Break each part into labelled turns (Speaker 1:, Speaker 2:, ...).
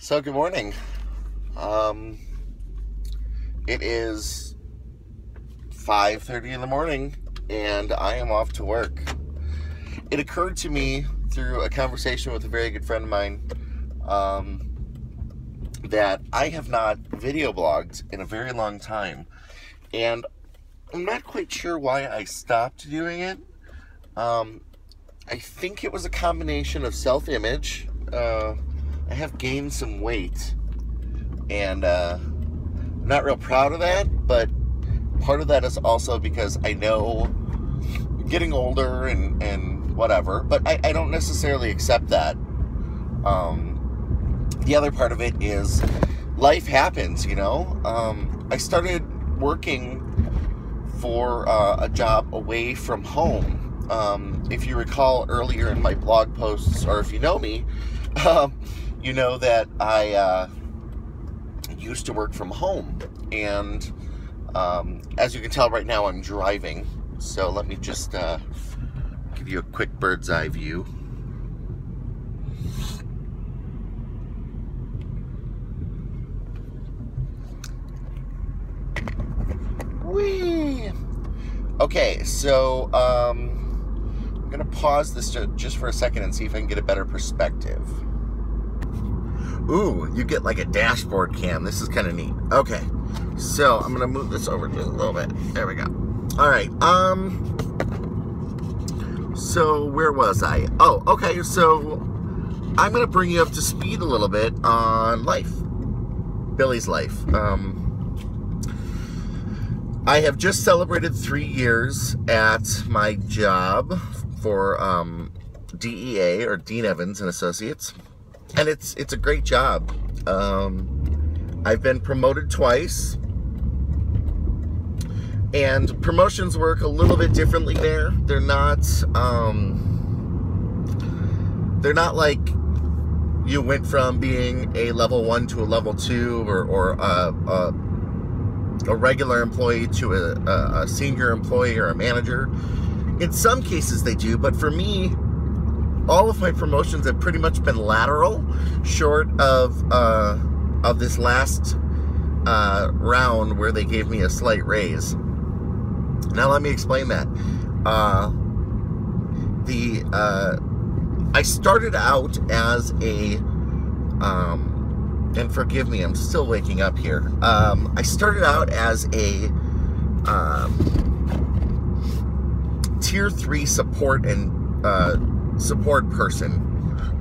Speaker 1: So good morning. It is 5:30 in the morning and I am off to work. It occurred to me through a conversation with a very good friend of mine that I have not video blogged in a very long time, and I'm not quite sure why I stopped doing it. I think it was a combination of self-image. I have gained some weight, and I'm not real proud of that, but part of that is also because I know getting older and whatever, but I don't necessarily accept that. The other part of it is life happens, you know. I started working for a job away from home. If you recall earlier in my blog posts, or if you know me, you know that I used to work from home, and as you can tell right now I'm driving, so let me just give you a quick bird's eye view. Whee! Okay, so I'm gonna pause this just for a second and see if I can get a better perspective. Ooh, you get like a dashboard cam. This is kind of neat. Okay, so I'm gonna move this over just a little bit. There we go. All right. So where was I? Oh, okay. So I'm gonna bring you up to speed a little bit on life, Billie's life. I have just celebrated 3 years at my job for DEA, or Dean Evans and Associates, and it's a great job. I've been promoted twice, and promotions work a little bit differently there. They're not like you went from being a level 1 to a level 2, or a regular employee to a senior employee or a manager. In some cases they do, but for me, all of my promotions have pretty much been lateral, short of this last round where they gave me a slight raise. Now let me explain that. I started out as a and forgive me, I'm still waking up here. I started out as a tier 3 support and support person,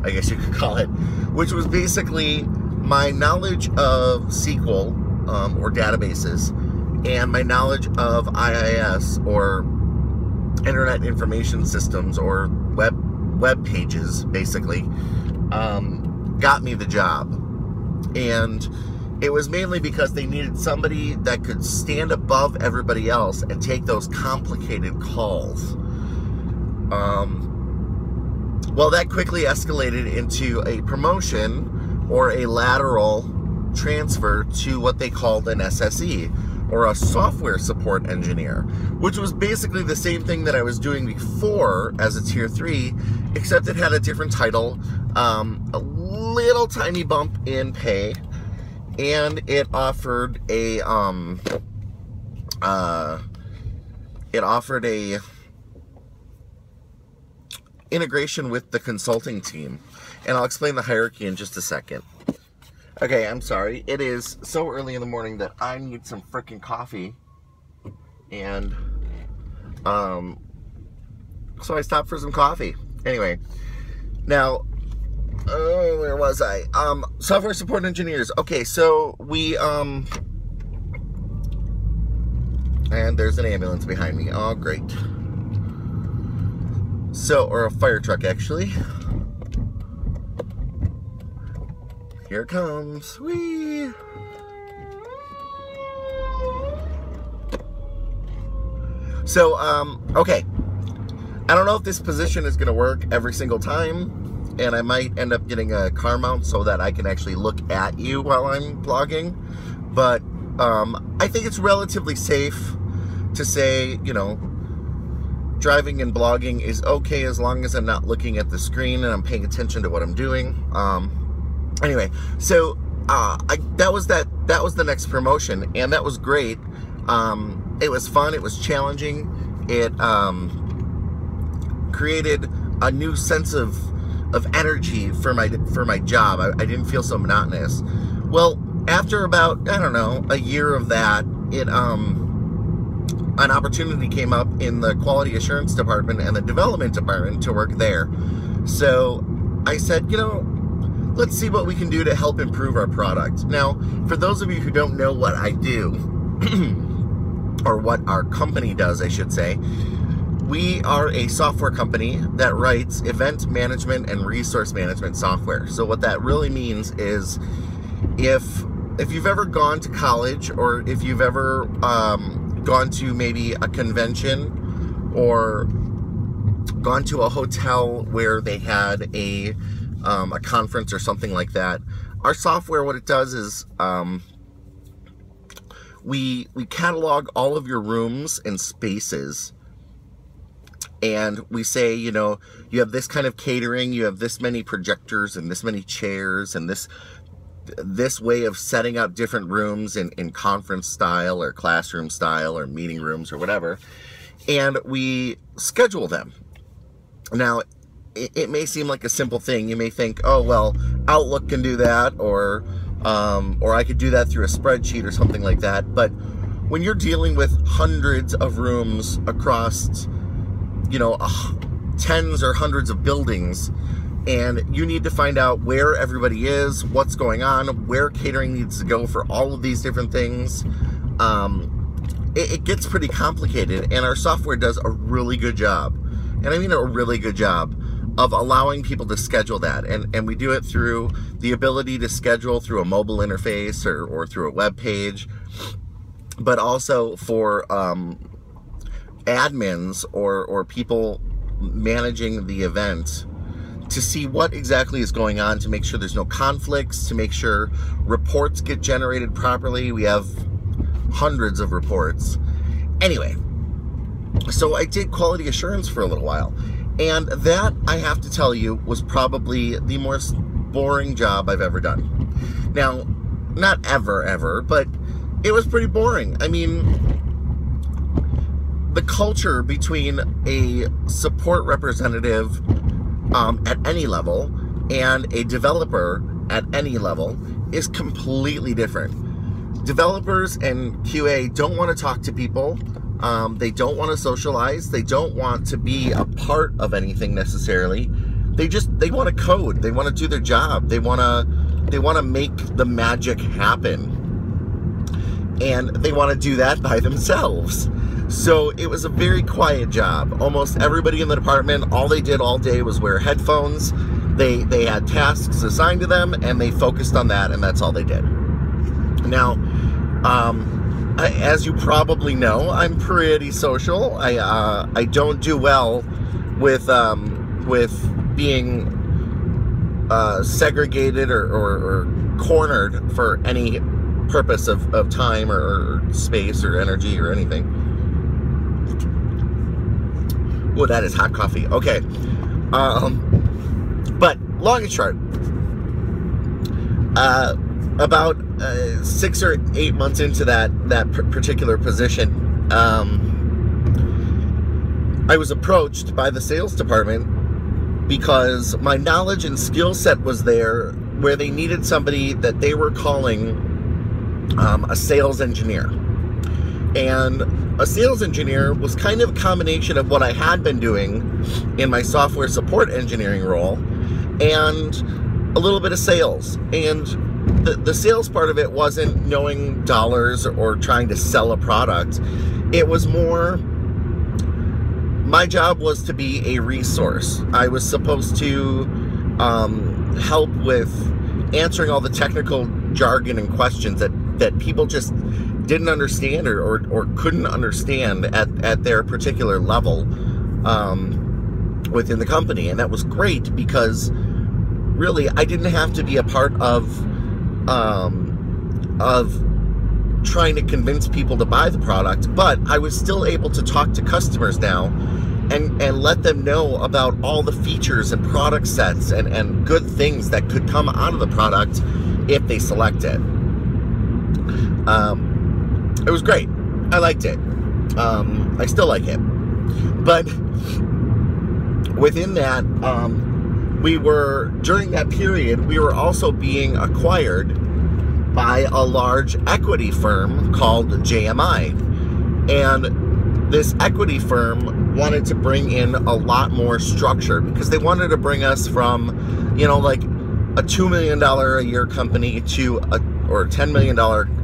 Speaker 1: I guess you could call it, which was basically my knowledge of SQL or databases, and my knowledge of IIS, or Internet Information Systems, or web pages, basically, got me the job. And it was mainly because they needed somebody that could stand above everybody else and take those complicated calls. Well, that quickly escalated into a promotion, or a lateral transfer, to what they called an SSE, or a software support engineer, which was basically the same thing that I was doing before as a tier 3, except it had a different title, a little tiny bump in pay, and it offered a integration with the consulting team. And I'll explain the hierarchy in just a second. Okay, I'm sorry. It is so early in the morning that I need some freaking coffee. And so I stopped for some coffee. Anyway, now, where was I? Software support engineers. Okay, so we and there's an ambulance behind me. Oh, great. So, or a fire truck, actually. Here it comes. Whee! So, okay. I don't know if this position is going to work every single time, and I might end up getting a car mount so that I can actually look at you while I'm vlogging. But I think it's relatively safe to say, you know, driving and blogging is okay as long as I'm not looking at the screen and I'm paying attention to what I'm doing. Anyway, so that was the next promotion, and that was great. It was fun. It was challenging. It created a new sense of energy for my job. I didn't feel so monotonous. Well, after about, I don't know, a year of that, an opportunity came up in the quality assurance department and the development department to work there. So I said, let's see what we can do to help improve our product. Now, for those of you who don't know what I do, or what our company does, I should say, we are a software company that writes event management and resource management software. So what that really means is, if you've ever gone to college, or if you've ever gone to maybe a convention, or gone to a hotel where they had a conference or something like that, our software, what it does is we catalog all of your rooms and spaces, and we say, you have this kind of catering, you have this many projectors and this many chairs and this way of setting up different rooms in conference style or classroom style or meeting rooms or whatever, and we schedule them. Now, it may seem like a simple thing. You may think, oh, well, Outlook can do that, or I could do that through a spreadsheet or something like that. But when you're dealing with hundreds of rooms across, tens or hundreds of buildings, and you need to find out where everybody is, what's going on, where catering needs to go for all of these different things, it gets pretty complicated, and our software does a really good job, and I mean a really good job, of allowing people to schedule that. And we do it through the ability to schedule through a mobile interface or through a web page, but also for admins or people managing the event to see what exactly is going on, to make sure there's no conflicts, to make sure reports get generated properly. We have hundreds of reports. Anyway, so I did quality assurance for a little while, and that, I have to tell you, was probably the most boring job I've ever done. Now, not ever, but it was pretty boring. I mean, the culture between a support representative at any level and a developer at any level is completely different. Developers and QA don't want to talk to people. They don't want to socialize. They don't want to be a part of anything necessarily. They want to code. They want to do their job. They want to make the magic happen. And they want to do that by themselves. So it was a very quiet job. Almost everybody in the department, all they did all day was wear headphones. They had tasks assigned to them, and they focused on that, and that's all they did. Now, as you probably know, I'm pretty social. I don't do well with being segregated or cornered for any purpose of time or space or energy or anything. Oh, that is hot coffee. Okay. But long and short, about 6 or 8 months into that particular position, I was approached by the sales department because my knowledge and skill set was there, where they needed somebody that they were calling a sales engineer. And a sales engineer was kind of a combination of what I had been doing in my software support engineering role and a little bit of sales. And the sales part of it wasn't knowing dollars or trying to sell a product. It was more, my job was to be a resource. I was supposed to help with answering all the technical jargon and questions that people just didn't understand or couldn't understand at their particular level within the company. And that was great because really I didn't have to be a part of trying to convince people to buy the product, but I was still able to talk to customers now and let them know about all the features and product sets and good things that could come out of the product if they select it. It was great. I liked it. I still like it. But within that, during that period, we were also being acquired by a large equity firm called JMI. And this equity firm wanted to bring in a lot more structure because they wanted to bring us from, like a $2 million a year company to or $10 million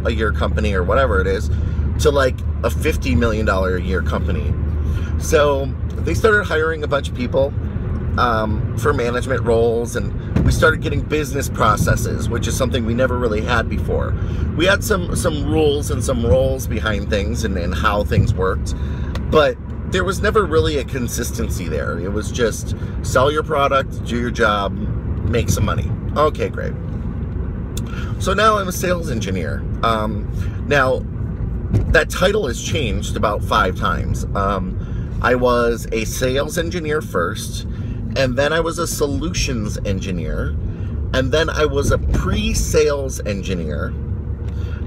Speaker 1: a year company or whatever it is, to like a $50 million a year company. So they started hiring a bunch of people for management roles, and we started getting business processes, which is something we never really had before. We had some rules and some roles behind things and how things worked, but there was never really a consistency there. It was just sell your product, do your job, make some money. Okay, great. So now I'm a sales engineer. Now, that title has changed about 5 times. I was a sales engineer first, and then I was a solutions engineer, and then I was a pre-sales engineer,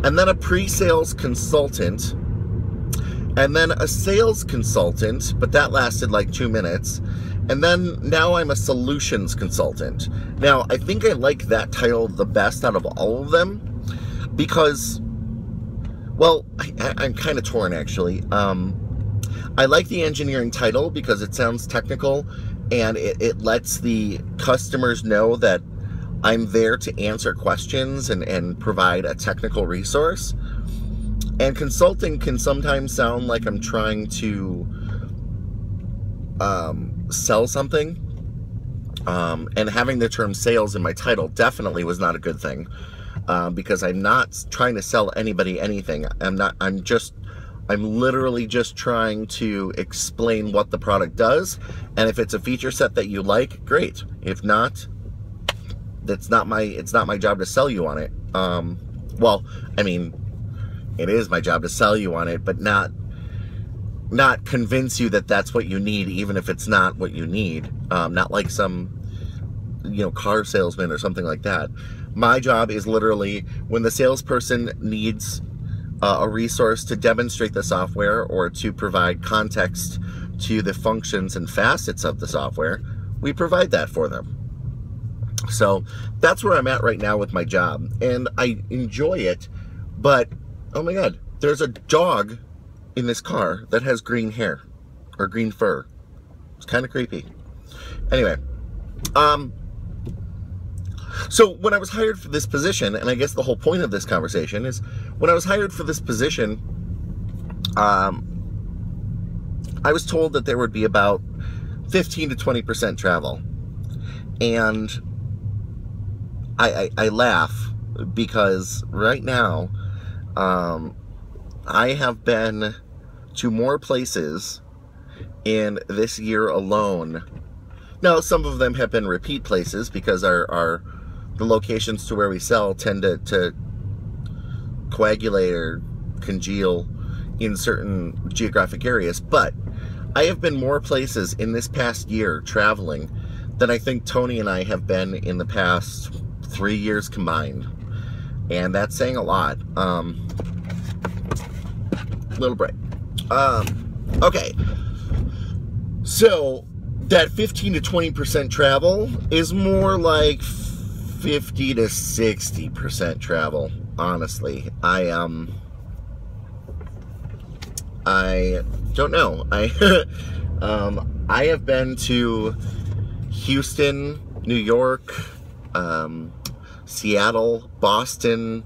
Speaker 1: and then a pre-sales consultant, and then a sales consultant, but that lasted like 2 minutes, and then now I'm a solutions consultant. Now, I think I like that title the best out of all of them because, well, I'm kind of torn actually. I like the engineering title because it sounds technical, and it lets the customers know that I'm there to answer questions and provide a technical resource. And consulting can sometimes sound like I'm trying to sell something. And having the term sales in my title definitely was not a good thing, because I'm not trying to sell anybody anything. I'm literally just trying to explain what the product does, and if it's a feature set that you like, great. If not, it's not my job to sell you on it. Well, I mean, it is my job to sell you on it, but not convince you that that's what you need, even if it's not what you need. Not like some, car salesman or something like that. My job is literally when the salesperson needs a resource to demonstrate the software or to provide context to the functions and facets of the software, we provide that for them. So that's where I'm at right now with my job, and I enjoy it, but oh my god, there's a dog in this car that has green hair or green fur. It's kind of creepy. Anyway, so when I was hired for this position, and I guess the whole point of this conversation is, when I was hired for this position, I was told that there would be about 15 to 20% travel. And I laugh because right now, I have been to more places in this year alone. Now, some of them have been repeat places because the locations to where we sell tend to coagulate or congeal in certain geographic areas. But I have been more places in this past year traveling than I think Tony and I have been in the past 3 years combined. And that's saying a lot. Little break. Okay. So that 15 to 20% travel is more like 50 to 60% travel, honestly. I don't know. I have been to Houston, New York, Seattle, Boston,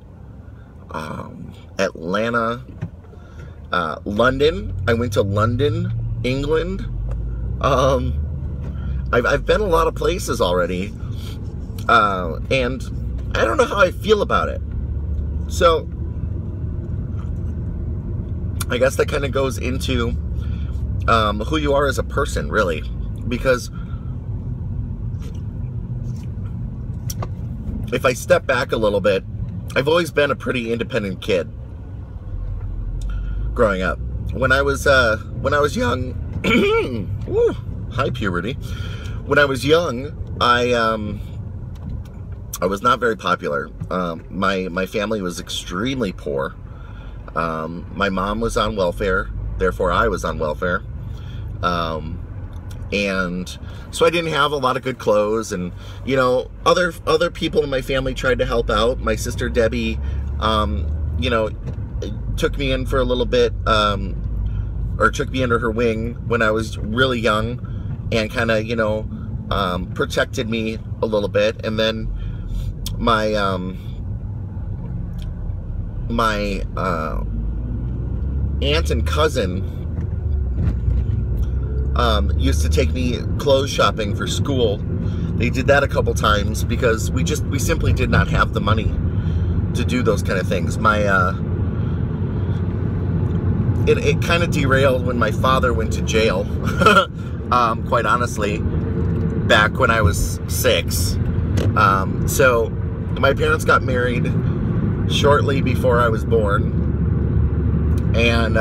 Speaker 1: Atlanta, London. I went to London, England. I've been a lot of places already, and I don't know how I feel about it. So I guess that kind of goes into who you are as a person, really, because if I step back a little bit, I've always been a pretty independent kid growing up. When I was young, Woo, high puberty. When I was young, I was not very popular. My family was extremely poor. My mom was on welfare, therefore I was on welfare. And so I didn't have a lot of good clothes, and you know, other people in my family tried to help out. My sister Debbie, you know, took me in for a little bit, or took me under her wing when I was really young, and kind of, you know, protected me a little bit. And then my aunt and cousin used to take me clothes shopping for school. They did that a couple times because we simply did not have the money to do those kind of things. It kind of derailed when my father went to jail, quite honestly, back when I was 6. So my parents got married shortly before I was born, and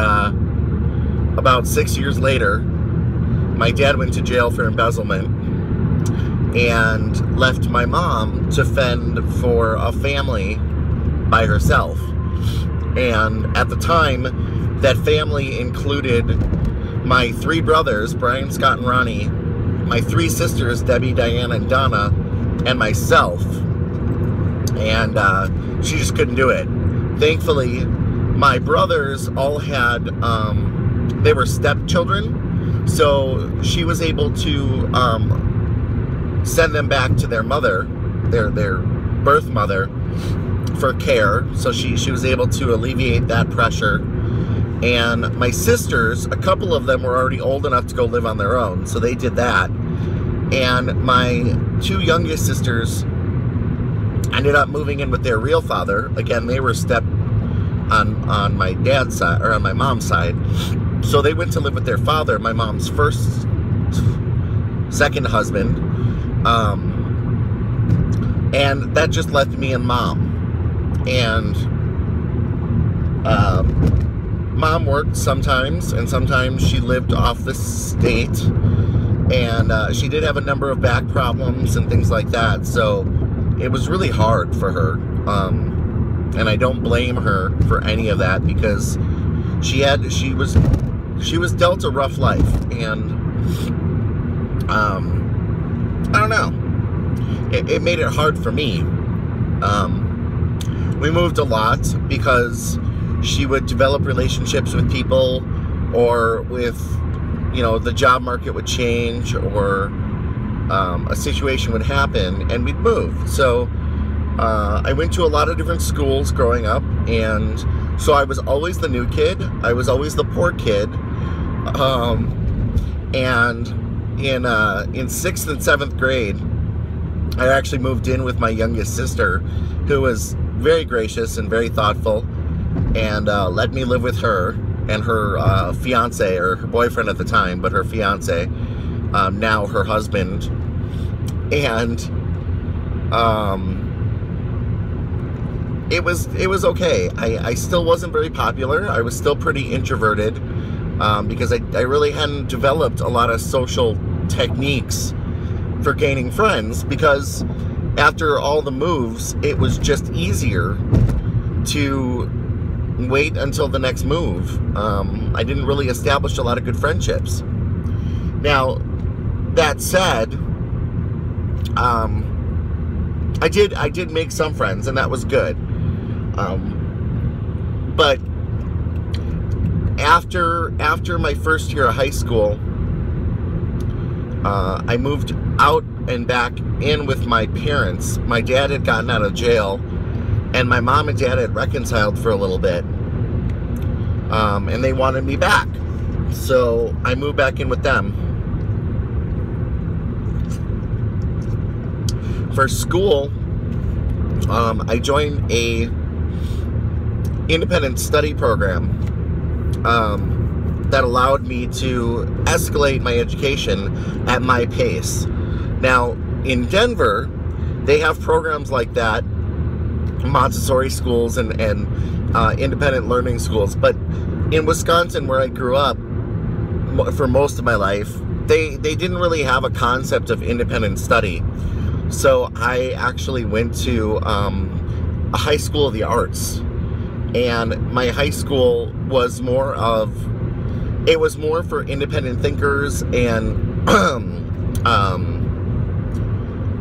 Speaker 1: about 6 years later, my dad went to jail for embezzlement and left my mom to fend for a family by herself. And at the time, that family included my 3 brothers, Brian, Scott, and Ronnie, my 3 sisters, Debbie, Diana, and Donna, and myself. And she just couldn't do it. Thankfully, my brothers all had, they were stepchildren, so she was able to send them back to their mother, their birth mother, for care. So she was able to alleviate that pressure. And my sisters, a couple of them were already old enough to go live on their own, so they did that. And my 2 youngest sisters ended up moving in with their real father. Again, they were step on my dad's side, or on my mom's side. So they went to live with their father, my mom's second husband. And that just left me and mom. And mom worked sometimes, and sometimes she lived off the state. And she did have a number of back problems and things like that. So it was really hard for her. And I don't blame her for any of that, because she was dealt a rough life. And I don't know, it made it hard for me. We moved a lot because she would develop relationships with people, or with, you know, the job market would change, or a situation would happen, and we'd move. So I went to a lot of different schools growing up, and so I was always the new kid. I was always the poor kid. And in 6th and 7th grade, I actually moved in with my youngest sister, who was very gracious and very thoughtful, and let me live with her and her fiance, or her boyfriend at the time, but her fiance, now her husband. And it was okay. I still wasn't very popular. I was still pretty introverted, because I really hadn't developed a lot of social techniques for gaining friends, because after all the moves, it was just easier to wait until the next move. I didn't really establish a lot of good friendships. Now, that said, I did make some friends, and that was good. But after my first year of high school, I moved out and back in with my parents. My dad had gotten out of jail, and my mom and dad had reconciled for a little bit, and they wanted me back. So I moved back in with them. For school, I joined a independent study program that allowed me to escalate my education at my pace. Now, in Denver, they have programs like that, Montessori schools and independent learning schools. But in Wisconsin, where I grew up, for most of my life, they didn't really have a concept of independent study. So I actually went to a high school of the arts, and my high school was more for independent thinkers and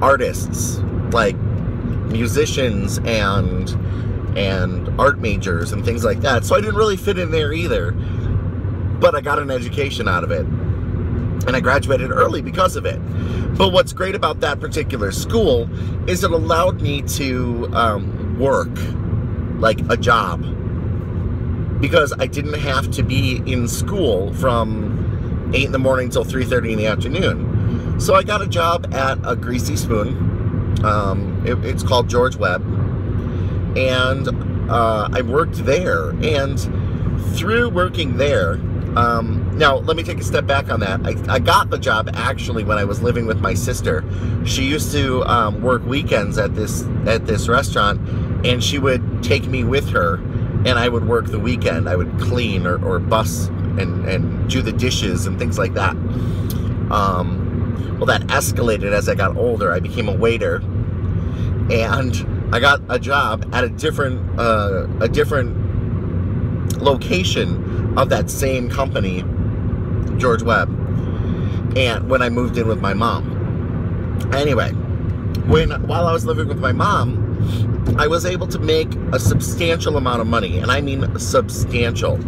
Speaker 1: artists, like musicians and art majors and things like that. So I didn't really fit in there either, but I got an education out of it, and I graduated early because of it. But what's great about that particular school is it allowed me to work, like a job, because I didn't have to be in school from 8 in the morning till 3:30 in the afternoon. So I got a job at a greasy spoon. It's called George Webb, and I worked there. And through working there, now let me take a step back on that. I got the job actually when I was living with my sister. She used to work weekends at this restaurant, and she would take me with her, and I would work the weekend. I would clean or bus and do the dishes and things like that. Well, that escalated as I got older. I became a waiter, and I got a job at a different location of that same company, George Webb, and when I moved in with my mom. Anyway, while I was living with my mom, I was able to make a substantial amount of money, and I mean substantial.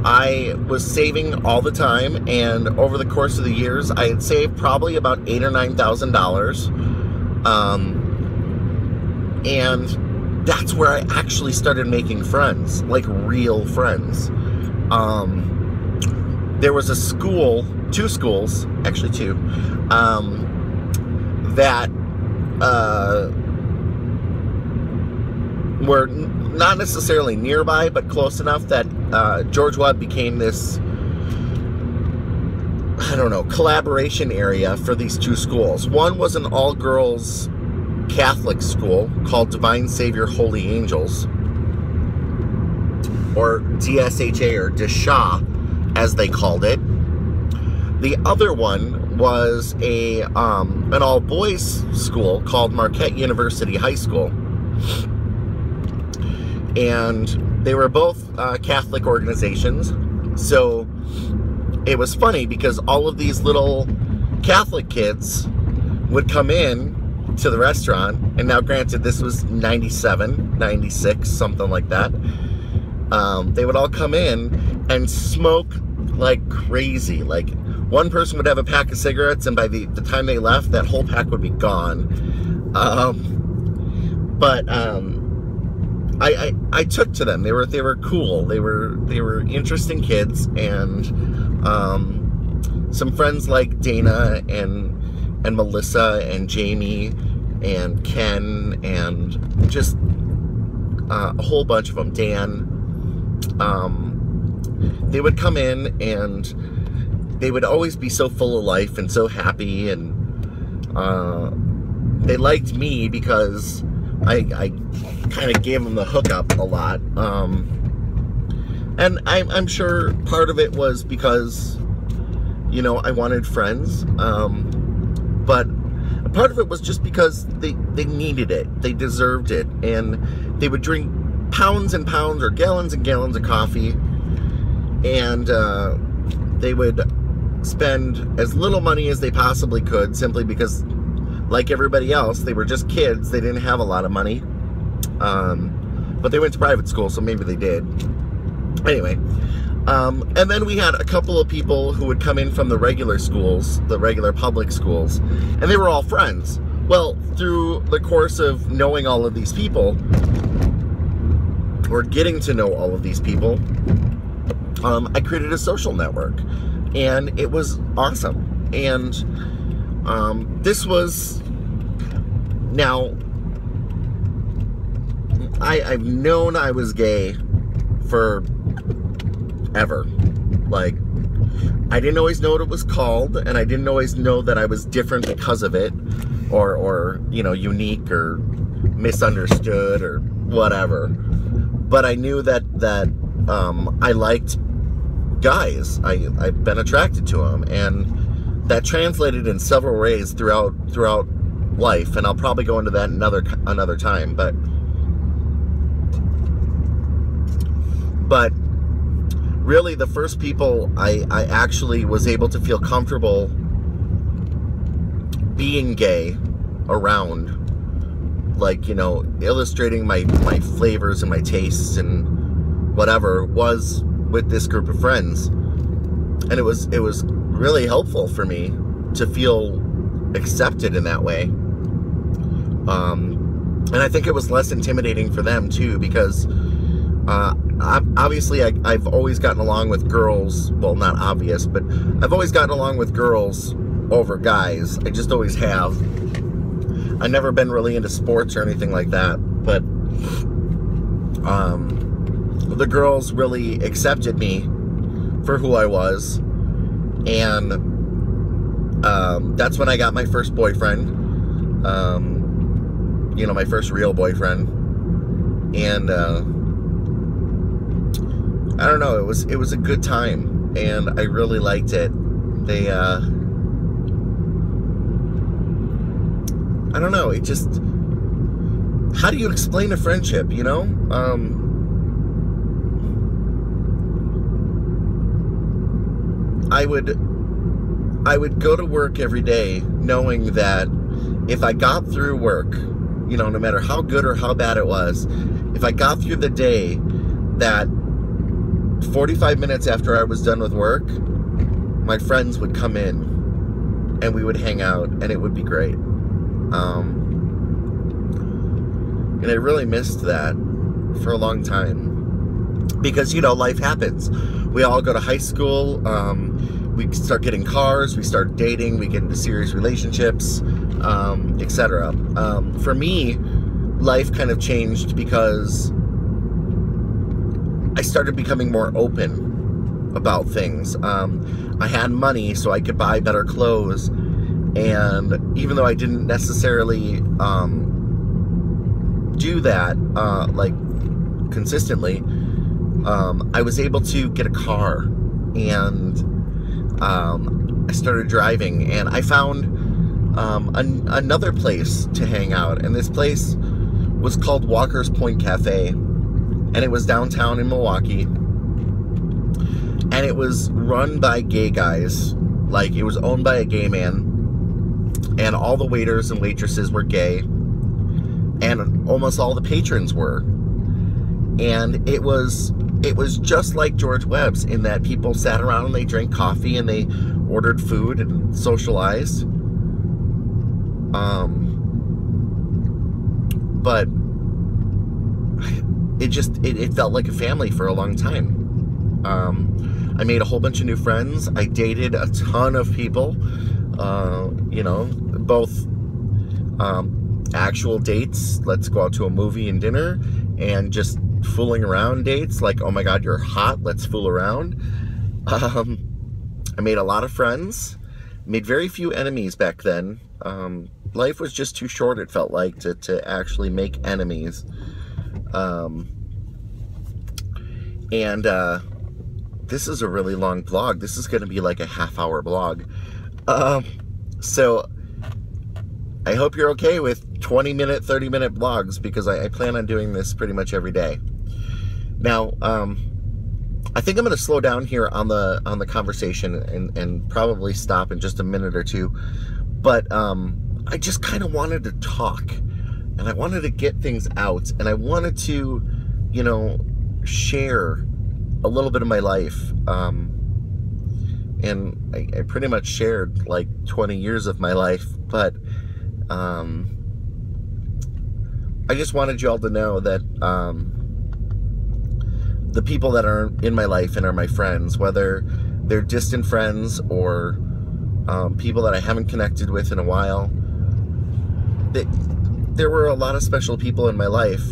Speaker 1: I was saving all the time, and over the course of the years, I had saved probably about $8,000 or $9,000, and that's where I actually started making friends, like real friends. There was a school, two schools, actually two, that were not necessarily nearby, but close enough that George Webb became this, I don't know, collaboration area for these two schools. One was an all-girls Catholic school called Divine Savior Holy Angels, or DSHA, or DSHA, as they called it. The other one was an all-boys school called Marquette University High School. And they were both Catholic organizations. So it was funny because all of these little Catholic kids would come in to the restaurant. And now, granted, this was 97, 96, something like that. They would all come in and smoke like crazy. Like, one person would have a pack of cigarettes, and by the time they left, that whole pack would be gone. I took to them. They were cool. They were interesting kids, and some friends like Dana and Melissa and Jamie and Ken and just a whole bunch of them. Dan. They would come in, and they would always be so full of life and so happy, and they liked me because I kind of gave them the hookup a lot. And I'm sure part of it was because, you know, I wanted friends, but part of it was just because they needed it. They deserved it, and they would drink pounds and pounds or gallons and gallons of coffee, and they would spend as little money as they possibly could, simply because, like everybody else, they were just kids. They didn't have a lot of money, but they went to private school, so maybe they did. Anyway, and then we had a couple of people who would come in from the regular schools, the regular public schools, and they were all friends. Well, through the course of knowing all of these people, or getting to know all of these people, I created a social network, and it was awesome. And this was, now, I've known I was gay for ever. Like, I didn't always know what it was called, and I didn't always know that I was different because of it, or you know, unique or misunderstood or whatever. But I knew that I liked guys. I've been attracted to them, and that translated in several ways throughout life, and I'll probably go into that another time. But really, the first people I actually was able to feel comfortable being gay around, like, you know, illustrating my flavors and my tastes and whatever, was with this group of friends. And it was really helpful for me to feel accepted in that way. And I think it was less intimidating for them too, because obviously I've always gotten along with girls. Well, not obvious, but I've always gotten along with girls over guys. I just always have. I've never been really into sports or anything like that, but the girls really accepted me for who I was, and that's when I got my first boyfriend, you know, my first real boyfriend. And I don't know, it was a good time, and I really liked it. They I don't know, it just, how do you explain a friendship, you know? I would go to work every day knowing that if I got through work, you know, no matter how good or how bad it was, if I got through the day, that 45 minutes after I was done with work, my friends would come in and we would hang out, and it would be great. And I really missed that for a long time, because, you know, life happens. We all go to high school, we start getting cars, we start dating, we get into serious relationships, etc. For me, life kind of changed because I started becoming more open about things. I had money, so I could buy better clothes, and even though I didn't necessarily do that like consistently, I was able to get a car, and I started driving, and I found another place to hang out, and this place was called Walker's Point Cafe, and it was downtown in Milwaukee, and it was run by gay guys. Like, it was owned by a gay man, and all the waiters and waitresses were gay, and almost all the patrons were. And it was just like George Webb's, in that people sat around and they drank coffee and they ordered food and socialized. But it felt like a family for a long time. I made a whole bunch of new friends. I dated a ton of people, you know, both actual dates, let's go out to a movie and dinner, and just fooling around dates, like, oh my god, you're hot, let's fool around. I made a lot of friends, made very few enemies back then. Life was just too short, it felt like, to actually make enemies. This is a really long blog. This is going to be like a half-hour blog. So I hope you're okay with 20-minute, 30-minute blogs, because I plan on doing this pretty much every day. Now, I think I'm going to slow down here on the conversation and probably stop in just a minute or two. But I just kind of wanted to talk, and I wanted to get things out, and I wanted to, you know, share a little bit of my life. And I pretty much shared like 20 years of my life, but I just wanted you all to know that the people that are in my life and are my friends, whether they're distant friends or people that I haven't connected with in a while, there were a lot of special people in my life.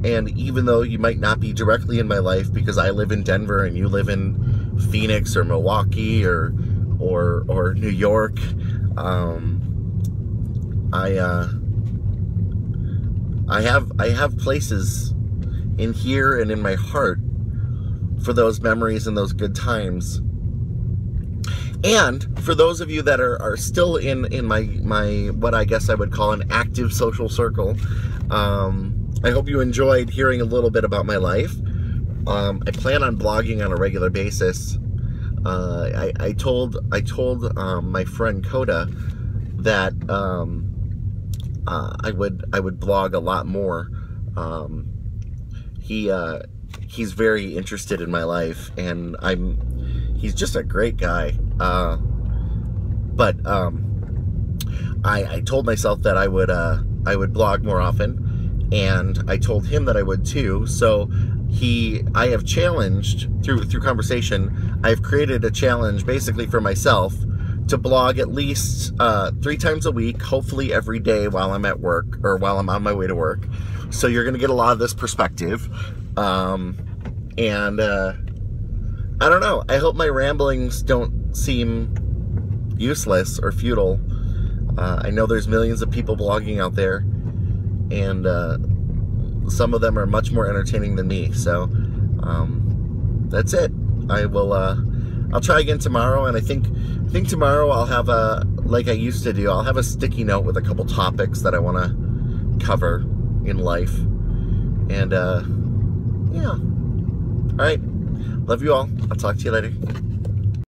Speaker 1: And even though you might not be directly in my life, because I live in Denver and you live in Phoenix or Milwaukee or New York, I have places in here and in my heart for those memories and those good times. And for those of you that are still in my what I guess I would call an active social circle, I hope you enjoyed hearing a little bit about my life. I plan on blogging on a regular basis. I told my friend Coda that I would blog a lot more. He's very interested in my life, and he's just a great guy. But I told myself that I would blog more often, and I told him that I would too. So I have challenged through conversation. I've created a challenge basically for myself to blog at least 3 times a week, hopefully every day while I'm at work or while I'm on my way to work. So you're going to get a lot of this perspective. And I don't know. I hope my ramblings don't seem useless or futile. I know there's millions of people blogging out there, and some of them are much more entertaining than me. So that's it. I'll try again tomorrow, and I think tomorrow I'll have like I used to do, I'll have a sticky note with a couple topics that I want to cover in life. And yeah. All right. Love you all. I'll talk to you later.